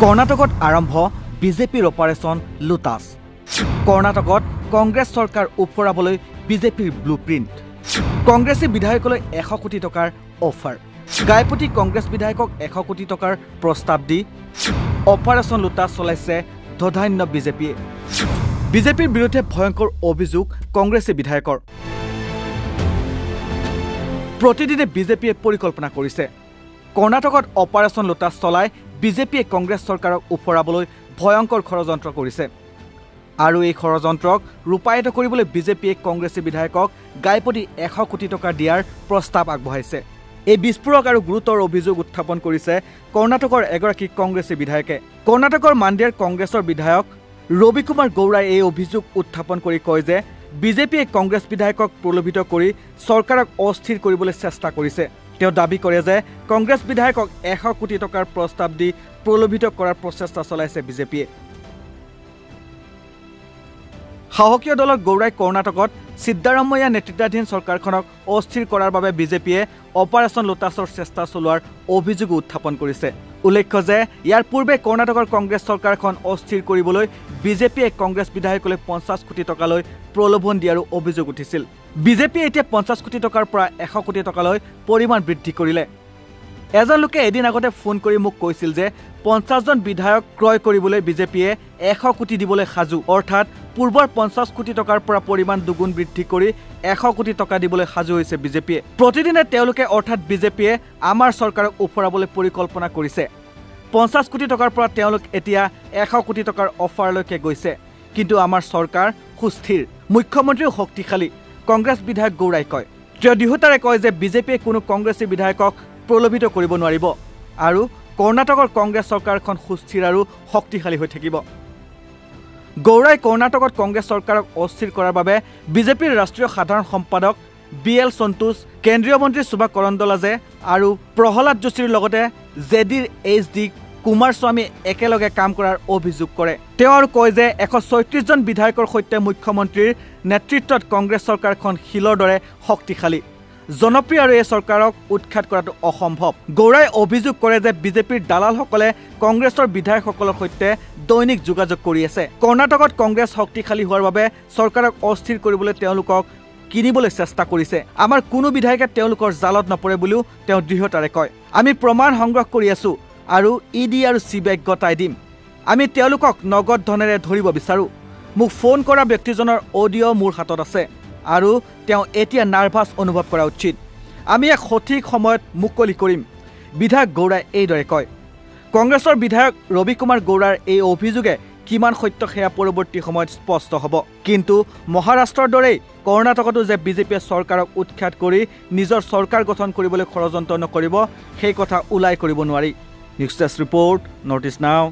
কৰ্ণাটকত আৰম্ভ বিজেপিৰ অপাৰেশ্যন লোটাছ। কৰ্ণাটকত কংগ্ৰেছ চৰকাৰ উফৰাবলৈ বিজেপিৰ ব্লুপ্ৰিণ্ট। কংগ্ৰেছী বিধায়কলৈ 100 কোটি টকাৰ অফাৰ। গায়পতি কংগ্ৰেছ বিধায়কক 100 কোটি টকাৰ প্ৰস্তাৱ দি অপাৰেশ্যন লোটাছ চলাইছে ধধান্য বিজেপিয়ে। বিজেপিৰ বিৰুদ্ধে ভয়ংকৰ অভিযোগ কংগ্ৰেছী বিধায়কৰ। প্ৰতিদিনে বিজেপিয়ে পৰিকল্পনা কৰিছে। কৰ্ণাটকত অপাৰেশ্যন লোটাছ চলাই বিজেপিয়ে কংগ্ৰেছ চৰকাৰক উফৰাবলৈ ভয়ংকৰ ষড়যন্ত্ৰ কৰিছে। আৰু এই ষড়যন্ত্ৰক ৰূপায়িত কৰিবলৈ বিজেপিয়ে কংগ্ৰেছী বিধায়কক গায়পতি 100 কোটি টকা দিয়াৰ প্ৰস্তাৱ আগবঢ়াইছে। এই বিস্ফোৰক আৰু গুৰুতৰ অভিযোগ উত্থাপন কৰিছে কৰ্ণাটকৰ এগৰাকী কংগ্ৰেছী বিধায়কে। কৰ্ণাটকৰ মাণ্ডিয়াৰ কংগ্ৰেছৰ বিধায়ক ৰবি কুমাৰ গৌৰাই এই অভিযোগ উত্থাপন কৰি কয় যে বিজেপিয়ে কংগ্ৰেছ বিধায়কক প্ৰলোভিত কৰি চৰকাৰক অস্থিৰ কৰিবলৈ চেষ্টা কৰিছে। তেওঁ দাবী কৰে যে কংগ্ৰেছ বিধায়কক 100 কোটি টকাৰ প্ৰস্তাৱ দি প্ৰলোভিত কৰাৰ প্ৰচেষ্টা চলাইছে বিজেপিয়ে। সাহসীয় দলৰ গৌৰাই কৰ্ণাটকত সিদ্ধাৰামাইয়া নেতৃত্বাধীন চৰকাৰখনক অস্থিৰ কৰাৰ বাবে বিজেপিয়ে অপাৰেশ্যন লোটাছৰ চেষ্টা চলোৱাৰ অভিযোগ উত্থাপন কৰিছে। উল্লেখ্য যে ইয়াৰ পূৰ্বে কৰ্ণাটকৰ কংগ্ৰেছ চৰকাৰখন অস্থিৰ কৰিবলৈ বিজেপিয়ে কংগ্ৰেছ বিধায়কলৈ 50 কোটি টকালৈ প্ৰলোভন দিয়াৰো অভিযোগ উঠিছিল। বিজেপিয়ে এতিয়া 50 কোটি টকাৰ পৰা 100 কোটি টকালৈ পৰিমাণ বৃদ্ধি কৰিলে। এজন লোকে এদিন আগতে ফোন কৰি মোক কৈছিল যে 50 জন বিধায়ক ক্ৰয় কৰিবলৈ বিজেপিয়ে 100 কোটি দিবলৈ সাজু, অৰ্থাৎ পূৰ্বৰ 50 কোটি টকাৰ পৰা পৰিমাণ দুগুণ বৃদ্ধি কৰি 100 কোটি টকা দিবলৈ সাজু হৈছে বিজেপিয়ে। প্ৰতিদিনে তেওঁলোকে অৰ্থাৎ বিজেপিয়ে আমাৰ চৰকাৰক উফৰাবলৈ পৰিকল্পনা কৰিছে। 50 কোটি টকাৰ পৰা তেওঁলোক এতিয়া 100 কোটি টকাৰ অফাৰলৈকে গৈছে। কিন্তু আমাৰ চৰকাৰ সুস্থিৰ, মুখ্যমন্ত্ৰীও শক্তিশালী, কংগ্ৰেছ বিধায়ক গৌৰাই কয়। তেওঁ দৃঢ়তাৰে কয় যে বিজেপিয়ে কোনো কংগ্ৰেছী বিধায়কক প্ৰলোভিত কৰিব নোৱাৰিব আৰু কৰ্ণাটকৰ কংগ্ৰেছ চৰকাৰখন সুস্থিৰ আৰু শক্তিশালী হৈ থাকিব। গৌৰাই কৰ্ণাটকত কংগ্ৰেছ চৰকাৰক অস্থিৰ কৰাৰ বাবে বিজেপিৰ ৰাষ্ট্ৰীয় সাধাৰণ সম্পাদক BL সন্তোষ, কেন্দ্ৰীয় মন্ত্ৰী শোভা কৰন্দলাজে আৰু প্ৰহ্লাদ যোশীৰ লগতে জেডিৰ HD কুমাৰস্বামী একেলগে কাম কৰাৰ অভিযোগ কৰে। তেওঁ আৰু কয় যে 134 জন বিধায়কৰ সৈতে মুখ্যমন্ত্ৰীৰ নেতৃত্বত কংগ্ৰেছ চৰকাৰখন শিলৰ দৰে শক্তিশালী, জনপ্ৰিয় আৰু এই চৰকাৰক উৎখাত কৰাটো অসম্ভৱ। গৌৰাই অভিযোগ কৰে যে বিজেপিৰ দালালসকলে কংগ্ৰেছৰ বিধায়কসকলৰ সৈতে দৈনিক যোগাযোগ কৰি আছে। কৰ্ণাটকত কংগ্ৰেছ শক্তিশালী হোৱাৰ বাবে চৰকাৰক অস্থিৰ কৰিবলৈ তেওঁলোকক কিনিবলৈ চেষ্টা কৰিছে। আমাৰ কোনো বিধায়কে তেওঁলোকৰ জালত নপৰে বুলিও তেওঁ দৃঢ়তাৰে কয়। আমি প্ৰমাণ সংগ্ৰহ কৰি আছো আৰু ED আৰু CBIক গতাই দিম। আমি তেওঁলোকক নগদ ধনেৰে ধৰিব বিচাৰো। মোক ফোন কৰা ব্যক্তিজনৰ অডিঅ' মোৰ হাতত আছে আৰু তেওঁ এতিয়া নাৰ্ভাছ অনুভৱ কৰা উচিত। আমি এক সঠিক সময়ত মুকলি কৰিম, বিধায়ক গৌৰাই এইদৰে কয়। কংগ্ৰেছৰ বিধায়ক ৰবি কুমাৰ গৌৰাৰ এই অভিযোগে কিমান সত্য সেয়া পৰৱৰ্তী সময়ত স্পষ্ট হ'ব। কিন্তু মহাৰাষ্ট্ৰৰ দৰেই কৰ্ণাটকতো যে বিজেপিয়ে চৰকাৰক উৎখাত কৰি নিজৰ চৰকাৰ গঠন কৰিবলৈ ষড়যন্ত্ৰ নকৰিব, সেই কথা ওলাই কৰিব নোৱাৰি। News desk report, north east নাও।